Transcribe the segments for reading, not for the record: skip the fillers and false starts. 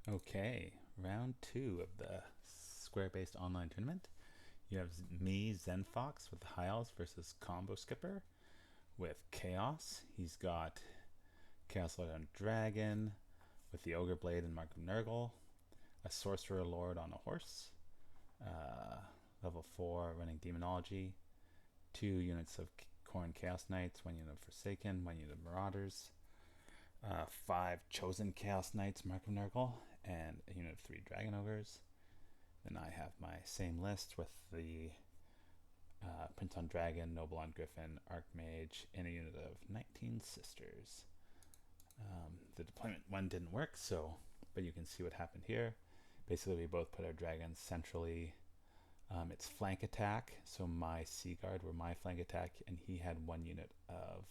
Okay, round two of the square-based online tournament. You have me, Zen Fox, with the High Elves versus Combo Skipper with Chaos. He's got Chaos Lord on Dragon with the Ogre Blade and Mark of Nurgle, a Sorcerer Lord on a horse, uh, level 4 running Demonology, 2 units of Khorne Chaos Knights, 1 unit of Forsaken, 1 unit of Marauders, 5 Chosen Chaos Knights, Mark of Nurgle, and a unit of 3 Dragon Ogres. Then I have my same list with the Prince on Dragon, Noble on Griffin, Archmage, and a unit of 19 Sisters. The deployment one didn't work, but you can see what happened here. Basically, we both put our dragons centrally. It's flank attack, so my Sea Guard were my flank attack, and he had 1 unit of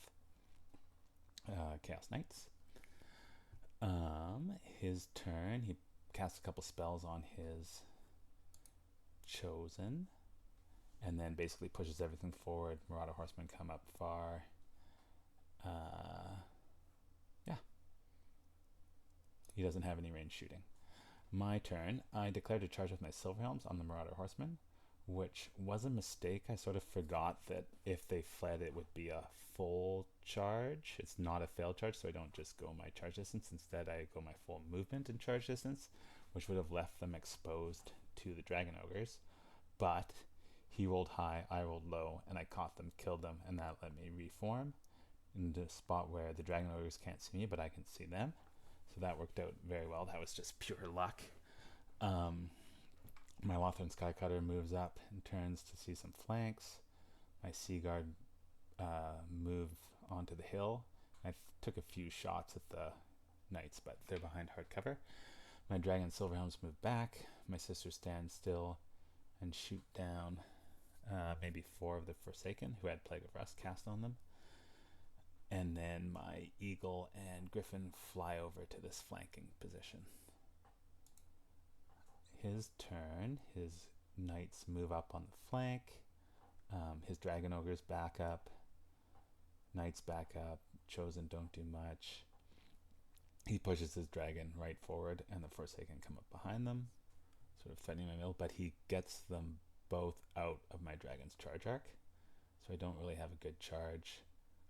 Chaos Knights. His turn, he casts a couple spells on his Chosen, and then basically pushes everything forward. Marauder Horsemen come up far. Yeah, he doesn't have any range shooting. My turn, I declared a charge with my Silver Helms on the Marauder Horsemen, which was a mistake. I sort of forgot that if they fled, it would be a full charge. It's not a failed charge, so I don't just go my charge distance. Instead, I go my full movement and charge distance, which would have left them exposed to the Dragon Ogres. But he rolled high, I rolled low, and I caught them, killed them, and that let me reform in the spot where the Dragon Ogres can't see me, but I can see them. So that worked out very well. That was just pure luck. My Lothran Skycutter moves up and turns to see some flanks. My Sea Guard move onto the hill. I took a few shots at the knights, but they're behind hard cover. My Dragon Silverhelms move back. My sisters stand still and shoot down maybe 4 of the Forsaken who had Plague of Rust cast on them. And then my Eagle and Griffin fly over to this flanking position. His turn, his knights move up on the flank. His Dragon Ogres back up. Knights back up. Chosen don't do much. He pushes his dragon right forward, and the Forsaken come up behind them, sort of threatening my middle, but he gets them both out of my dragon's charge arc. So I don't really have a good charge.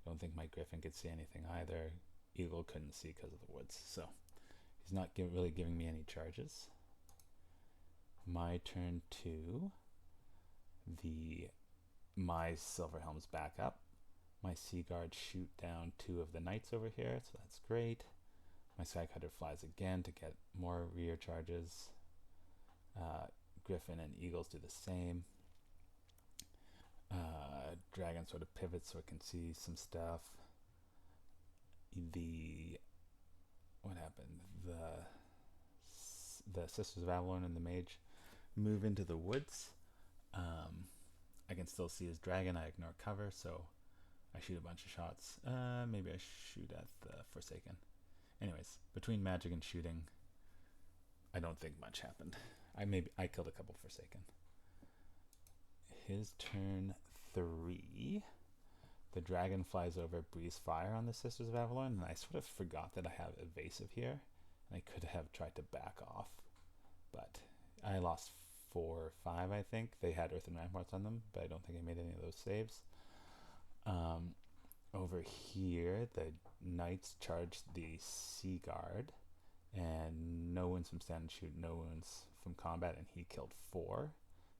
I don't think my Griffin could see anything either. Eagle couldn't see because of the woods, so he's not really giving me any charges. My turn 2. My Silver Helms back up. My Sea Guard shoot down 2 of the knights over here, so that's great. My Skycutter flies again to get more rear charges. Griffin and Eagles do the same. Dragon sort of pivots so it can see some stuff. What happened? The Sisters of Avalon and the Mage move into the woods. I can still see his dragon. I ignore cover, so I shoot a bunch of shots. Maybe I shoot at the Forsaken. Anyways, between magic and shooting, I don't think much happened. I killed a couple Forsaken. His turn 3. The dragon flies over, breathes fire on the Sisters of Avalon, and I sort of forgot that I have evasive here, and I could have tried to back off, but I lost 4 or 5, I think. They had Earthen Ramparts on them, but I don't think I made any of those saves. Over here, the knights charged the Sea Guard, and no wounds from stand and shoot, no wounds from combat, and he killed 4,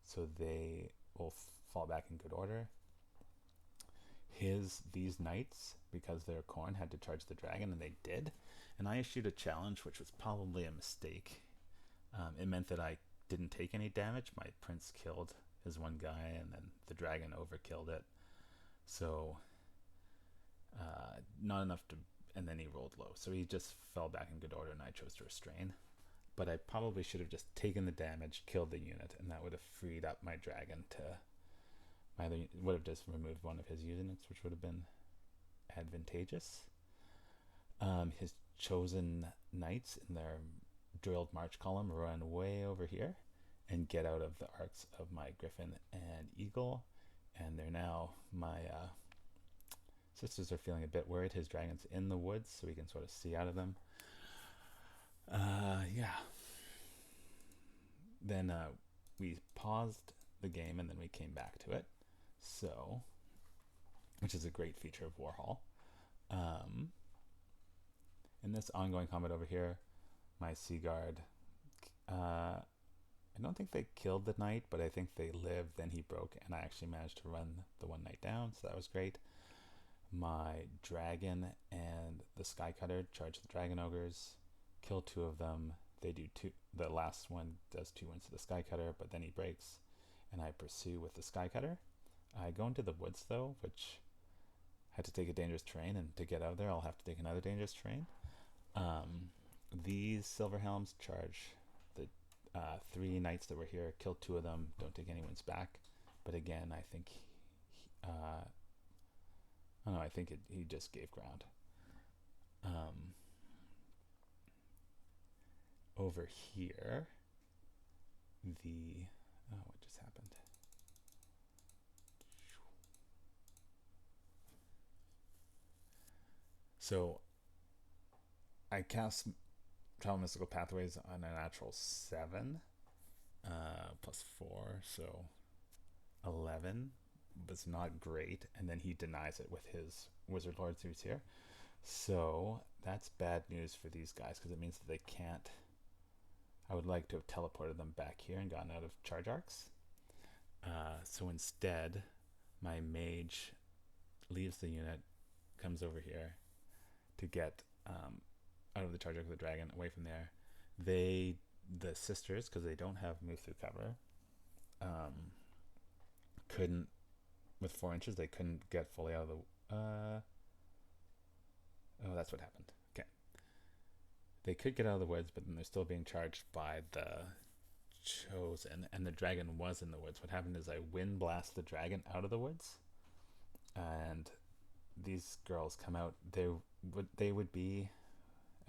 so they will fall back in good order. These knights, because they're Khorne, had to charge the dragon, and they did. And I issued a challenge, which was probably a mistake. It meant that I didn't take any damage. My prince killed his one guy, and then the dragon overkilled it. So, not enough to. And then he rolled low, so he just fell back in good order, and I chose to restrain. But I probably should have just taken the damage, killed the unit, and that would have freed up my dragon to. Would have just removed one of his units, which would have been advantageous. His Chosen Knights in their drilled march column run way over here and get out of the arcs of my Griffin and Eagle, and they're now my sisters are feeling a bit worried. His dragon's in the woods, so we can sort of see out of them. Yeah, then we paused the game and then we came back to it. So, which is a great feature of Warhol. In this ongoing combat over here, my Sea Guard, I don't think they killed the knight, but I think they lived, then he broke, and I actually managed to run the one knight down, so that was great. My dragon and the Sky Cutter charge the dragon ogres, kill 2 of them. They do 2, the last one does 2 wounds to the Sky Cutter, but then he breaks, and I pursue with the Sky Cutter. I go into the woods though, which had to take a dangerous terrain, and to get out of there I'll have to take another dangerous terrain. These Silver Helms charge the 3 knights that were here, kill 2 of them, don't take any wounds back. But again, I think I think he just gave ground. Over here, what just happened? So I cast Travel Mystical Pathways on a natural 7, plus 4, so 11 was not great, and then he denies it with his Wizard Lords who's here. So that's bad news for these guys, because it means that they can't. I would like to have teleported them back here and gotten out of charge arcs. So instead, my mage leaves the unit, comes over here to get out of the charge arc of the dragon, away from there. The sisters, because they don't have move through cover, couldn't, with 4 inches, they couldn't get fully out of the. Oh, that's what happened. Okay. They could get out of the woods, but then they're still being charged by the Chosen, and the dragon was in the woods. What happened is I wind blast the dragon out of the woods, and these girls come out. They would be,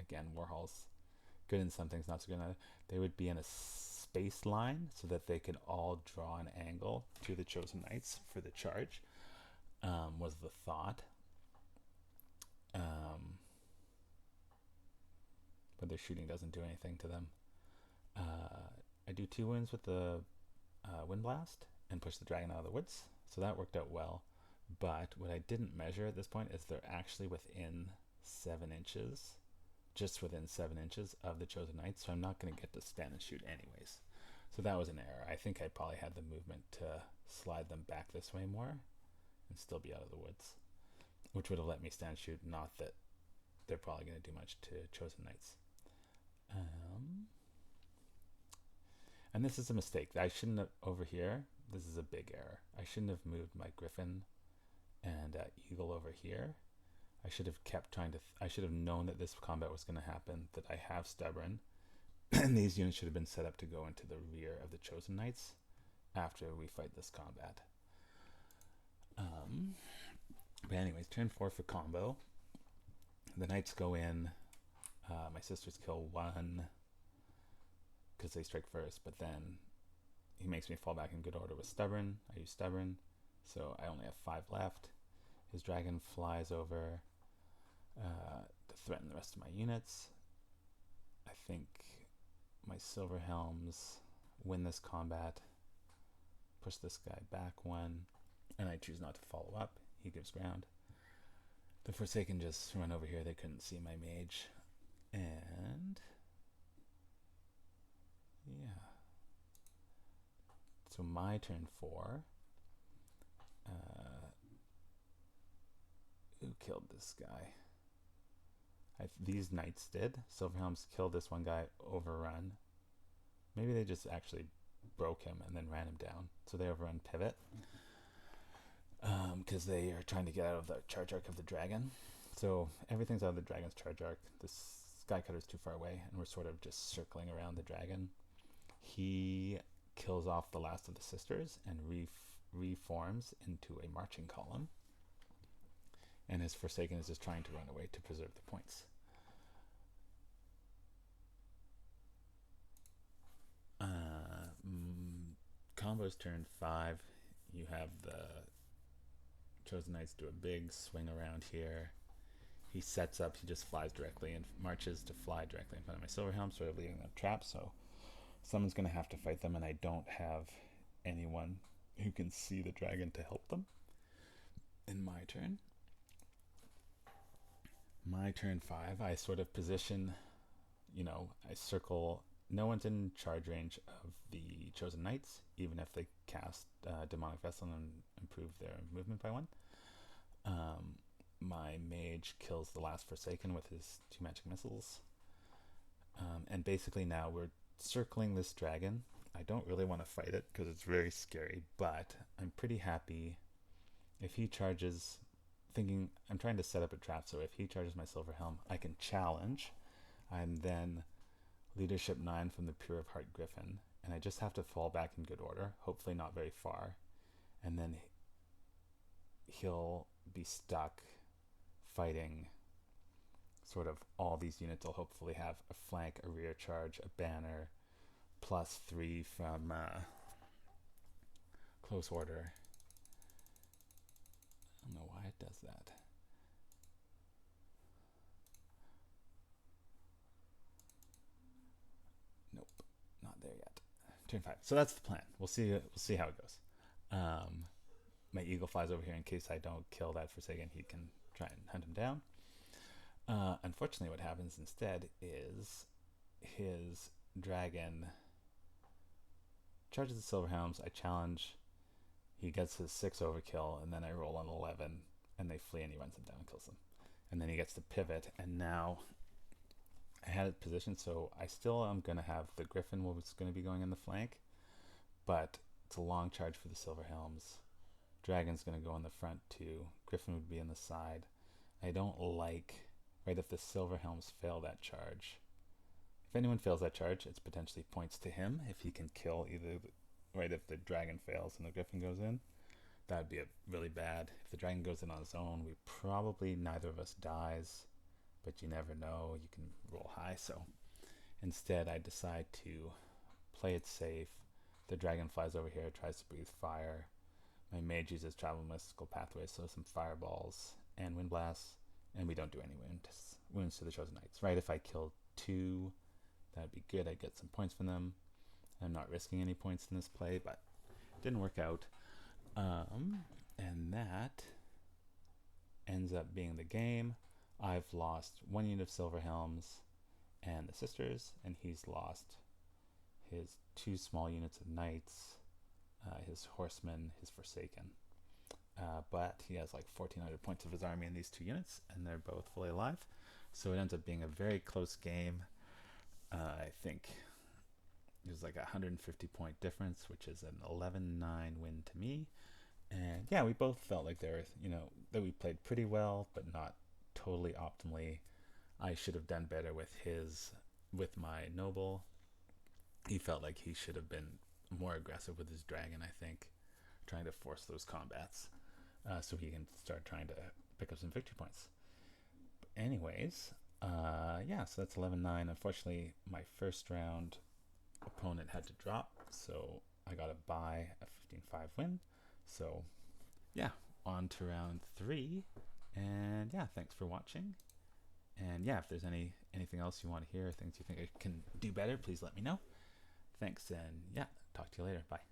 again, Warhol's good in some things, not so good in others. They would be in a space line so that they could all draw an angle to the Chosen Knights for the charge, was the thought. But their shooting doesn't do anything to them. I do 2 wounds with the Wind Blast and push the dragon out of the woods, so that worked out well. But what I didn't measure at this point is they're actually within 7 inches, just within 7 inches of the Chosen Knights, so I'm not going to get to stand and shoot anyways. So that was an error. I think I probably had the movement to slide them back this way more and still be out of the woods, which would have let me stand and shoot, not that they're probably going to do much to Chosen Knights. And this is a mistake. I shouldn't have, over here, this is a big error. I shouldn't have moved my Griffin and Eagle over here. I should have kept trying to, I should have known that this combat was going to happen, that I have Stubborn, and these units should have been set up to go into the rear of the Chosen Knights after we fight this combat. But anyways, turn 4 for combo. The Knights go in. My sisters kill 1 because they strike first, but then he makes me fall back in good order with Stubborn. I use Stubborn, so I only have 5 left. His dragon flies over to threaten the rest of my units. I think my Silver Helms win this combat, push this guy back 1, and I choose not to follow up. He gives ground. The Forsaken just run over here. They couldn't see my mage. And yeah. So my turn 4. Who killed this guy? These knights did. Silverhelms killed this one guy, overrun. Maybe they just actually broke him and then ran him down. So they overrun pivot. Because they are trying to get out of the charge arc of the dragon. So everything's out of the dragon's charge arc. The Sky Cutter's too far away, and we're sort of just circling around the dragon. He kills off the last of the sisters and reforms into a marching column. And his Forsaken is just trying to run away to preserve the points. Combo's turn 5. You have the Chosen Knights do a big swing around here. He sets up, he just flies directly and marches to fly directly in front of my Silverhelm, sort of leaving them trapped. So someone's going to have to fight them, and I don't have anyone who can see the dragon to help them. In my turn, my turn 5, I sort of position, I circle. No one's in charge range of the chosen knights, even if they cast demonic vessel and improve their movement by 1. My mage kills the last Forsaken with his 2 magic missiles. And basically now we're circling this dragon. I don't really want to fight it because it's very scary, but I'm pretty happy if he charges, thinking I'm trying to set up a trap, so if he charges my Silver Helm, I can challenge. I'm then leadership 9 from the Pure of Heart Griffin, and I just have to fall back in good order, hopefully not very far, and then he'll be stuck fighting sort of all these units. I'll hopefully have a flank, a rear charge, a banner, +3 from close order. I don't know why it does that. Nope, not there yet. Turn 5. So that's the plan. We'll see how it goes. My eagle flies over here in case I don't kill that Forsaken. He can try and hunt him down. Unfortunately, what happens instead is his dragon charges the Silver Helms. I challenge. He gets his 6 overkill, and then I roll an 11, and they flee, and he runs them down and kills them. And then he gets to pivot, and now I had it positioned, so I still am going to have the Griffin was going to be going in the flank, but it's a long charge for the Silver Helms. Dragon's going to go in the front too. Griffin would be in the side. I don't like, right, if the Silver Helms fail that charge. If anyone fails that charge, it's potentially points to him if he can kill either, right, if the dragon fails and the Griffin goes in. That would be really bad. If the dragon goes in on his own, we probably, neither of us dies, but you never know. You can roll high. So instead, I decide to play it safe. The dragon flies over here, tries to breathe fire. My mage uses travel mystical pathways, so some fireballs and wind blasts, and we don't do any wounds to the chosen knights. Right? If I kill 2, that'd be good. I'd get some points from them. I'm not risking any points in this play, but it didn't work out. And that ends up being the game. I've lost 1 unit of Silver Helms and the Sisters, and he's lost his 2 small units of Knights, his Horsemen, his Forsaken. But he has like 1,400 points of his army in these 2 units, and they're both fully alive. So it ends up being a very close game. I think it was like a 150 point difference, which is an 11-9 win to me. And yeah, we both felt like there were, that we played pretty well, but not totally optimally. I should have done better with my noble. He felt like he should have been more aggressive with his dragon, I think, trying to force those combats so he can start trying to pick up some victory points. But anyways, yeah, so that's 11-9. Unfortunately, my first round opponent had to drop, so I got a bye, a 15-5 win. So yeah, on to round 3. And yeah, thanks for watching. And yeah, if there's anything else you want to hear, things you think I can do better, please let me know. Thanks, and yeah, talk to you later. Bye.